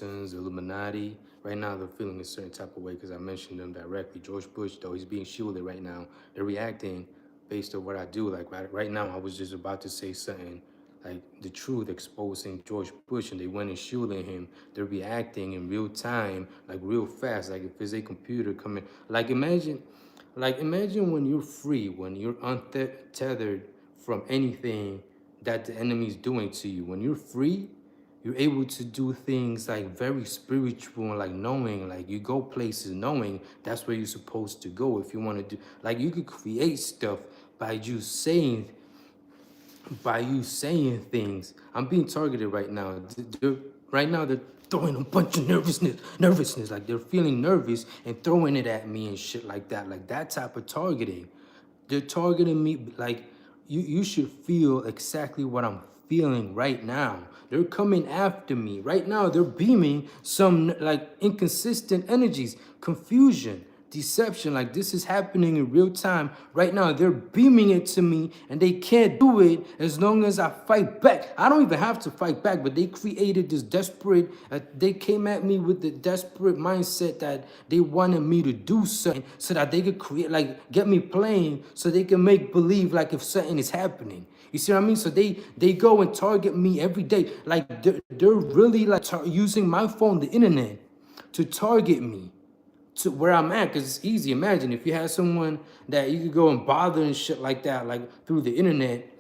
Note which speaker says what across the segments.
Speaker 1: Freemasons, Illuminati. Right now, they're feeling a certain type of way because I mentioned them directly. George Bush, though, he's being shielded right now. They're reacting based on what I do. Like right now, I was just about to say something like the truth, exposing George Bush, and they went and shielding him. They're reacting in real time, like real fast. Like if there's a computer coming, imagine when you're free, when you're untethered from anything that the enemy's doing to you. When you're free, you're able to do things like very spiritual and like knowing, like you go places knowing that's where you're supposed to go. If you want to do, like you could create stuff by you saying things. I'm being targeted right now. Right now they're throwing a bunch of nervousness. Like they're feeling nervous and throwing it at me and shit like that. Like that type of targeting. They're targeting me like you should feel exactly what I'm feeling right now. They're coming after me. Right now, they're beaming some like inconsistent energies, confusion, deception. Like this is happening in real time. Right now, they're beaming it to me and they can't do it as long as I fight back. I don't even have to fight back, but they created this desperate, they came at me with the desperate mindset that they wanted me to do something so that they could create, like get me playing so they can make believe like if something is happening. You see what I mean? So they go and target me every day. Like they're really like using my phone, the internet, to target me to where I'm at. Because it's easy. Imagine if you had someone that you could go and bother and shit like that, like through the internet.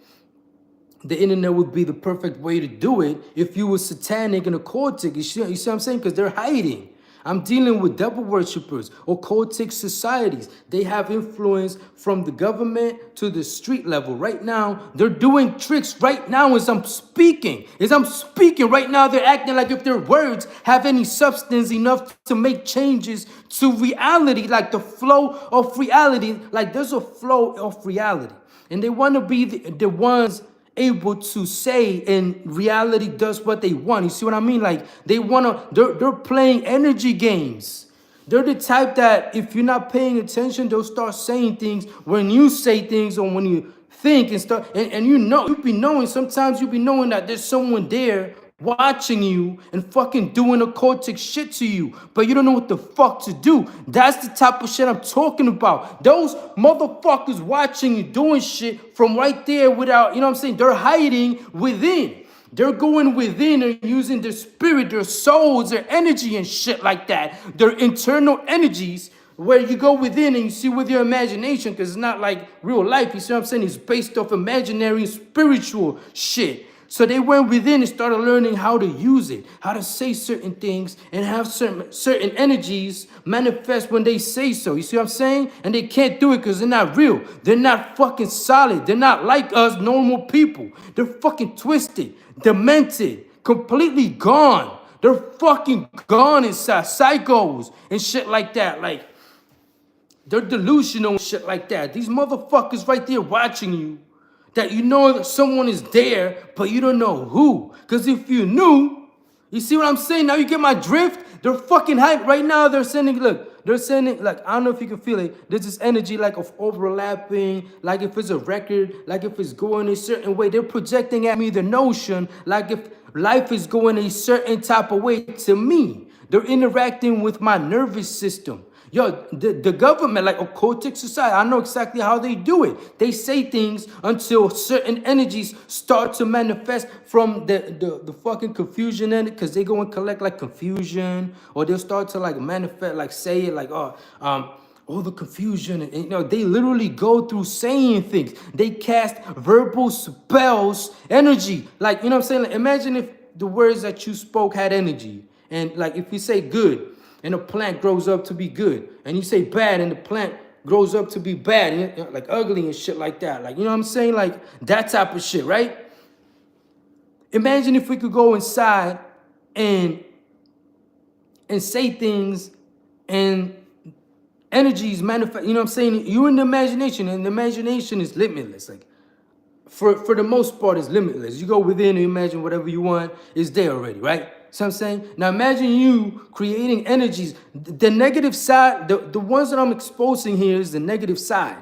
Speaker 1: The internet would be the perfect way to do it if you were satanic and occultic. You see what I'm saying? Because they're hiding. I'm dealing with devil worshippers, occultic societies. They have influence from the government to the street level. Right now, they're doing tricks right now as I'm speaking. As I'm speaking right now, they're acting like if their words have any substance enough to make changes to reality, like the flow of reality. Like there's a flow of reality. And they want to be the ones able to say and reality does what they want. You see what I mean? Like they're playing energy games. They're the type that if you're not paying attention, they'll start saying things when you say things or when you think and stuff. And you be knowing, sometimes you be knowing that there's someone there watching you and fucking doing occultic shit to you, but you don't know what the fuck to do. That's the type of shit I'm talking about. Those motherfuckers watching you doing shit from right there without, you know what I'm saying? They're hiding within. They're going within and using their spirit, their souls, their energy and shit like that. Their internal energies where you go within and you see with your imagination, because it's not like real life. You see what I'm saying? It's based off imaginary spiritual shit. So they went within and started learning how to use it, how to say certain things and have certain energies manifest when they say so. You see what I'm saying? And they can't do it because they're not real. They're not fucking solid. They're not like us normal people. They're fucking twisted, demented, completely gone. They're fucking gone inside, psychos and shit like that. Like, they're delusional and shit like that. These motherfuckers right there watching you, that you know that someone is there, but you don't know who. Because if you knew, you see what I'm saying? Now you get my drift? They're fucking hype. Right now they're sending, look, they're sending, like, I don't know if you can feel it. There's this energy like of overlapping, like if it's a record, like if it's going a certain way. They're projecting at me the notion, like if life is going a certain type of way to me. They're interacting with my nervous system. Yo, the government, like occultic society, I know exactly how they do it. They say things until certain energies start to manifest from the fucking confusion in it, because they go and collect like confusion, or they'll start to like manifest, like say it like, all the confusion, and you know, they literally go through saying things. They cast verbal spells, energy. Like, you know what I'm saying? Like, imagine if the words that you spoke had energy. And like if you say good, and the plant grows up to be good, and you say bad and the plant grows up to be bad, and, you know, like ugly and shit like that. Like, you know what I'm saying? Like that type of shit, right? Imagine if we could go inside and say things and energies manifest. You know what I'm saying? You in the imagination, and the imagination is limitless. Like for the most part, it's limitless. You go within and imagine whatever you want is there already, right? See what I'm saying? Now imagine you creating energies. The negative side, the ones that I'm exposing here is the negative side.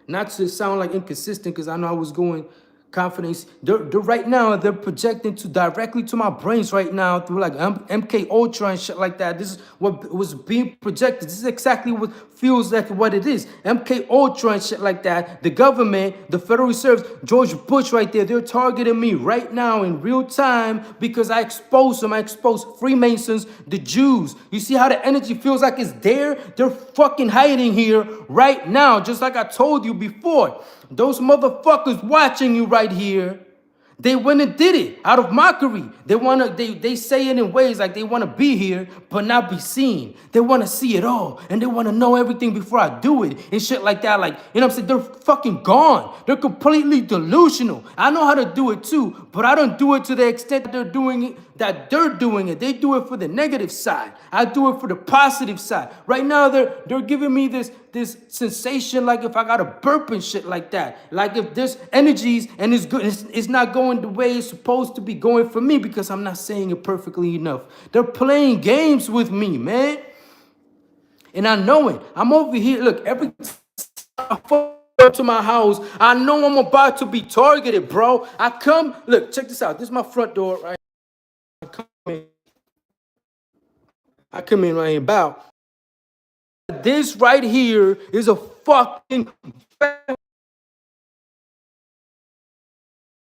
Speaker 1: Not to sound like inconsistent, because I know I was going confidence. They're right now, they're projecting to directly to my brains right now through like MK Ultra and shit like that. This is what was being projected. This is exactly what feels like what it is. MK Ultra and shit like that. The government, the Federal Reserve, George Bush right there, they're targeting me right now in real time because I expose them. I expose Freemasons, the Jews. You see how the energy feels like it's there? They're fucking hiding here right now, just like I told you before. Those motherfuckers watching you right here, they went and did it out of mockery. They say it in ways like they want to be here but not be seen. They want to see it all and they want to know everything before I do it and shit like that. Like, you know what I'm saying? They're fucking gone. They're completely delusional. I know how to do it too, but I don't do it to the extent that they're doing it. They do it for the negative side. I do it for the positive side. Right now, they're giving me this sensation like if I got a burp and shit like that. Like if there's energies and it's good, it's not going the way it's supposed to be going for me because I'm not saying it perfectly enough. They're playing games with me, man. And I know it. I'm over here. Look, every time I fuck up to my house, I know I'm about to be targeted, bro. I come, look, check this out. This is my front door, right? I come in right about. This right here is a fucking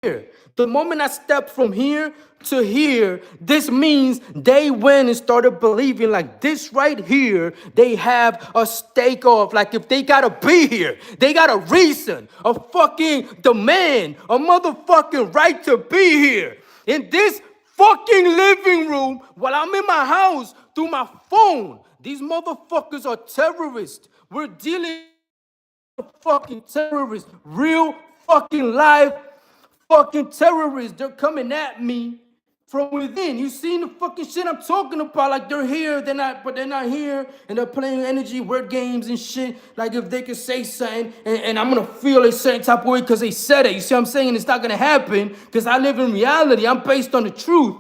Speaker 1: here. The moment I step from here to here, this means they went and started believing like this right here, they have a stake of, like if they gotta be here, they got a reason, a fucking demand, a motherfucking right to be here. In this fucking living room while I'm in my house through my phone. These motherfuckers are terrorists. We're dealing with fucking terrorists. Real fucking live fucking terrorists. They're coming at me from within. You seen the fucking shit I'm talking about? Like they're here, but they're not here, and they're playing energy word games and shit. Like if they could say something, and I'm gonna feel a certain type of way because they said it. You see what I'm saying? It's not gonna happen because I live in reality. I'm based on the truth.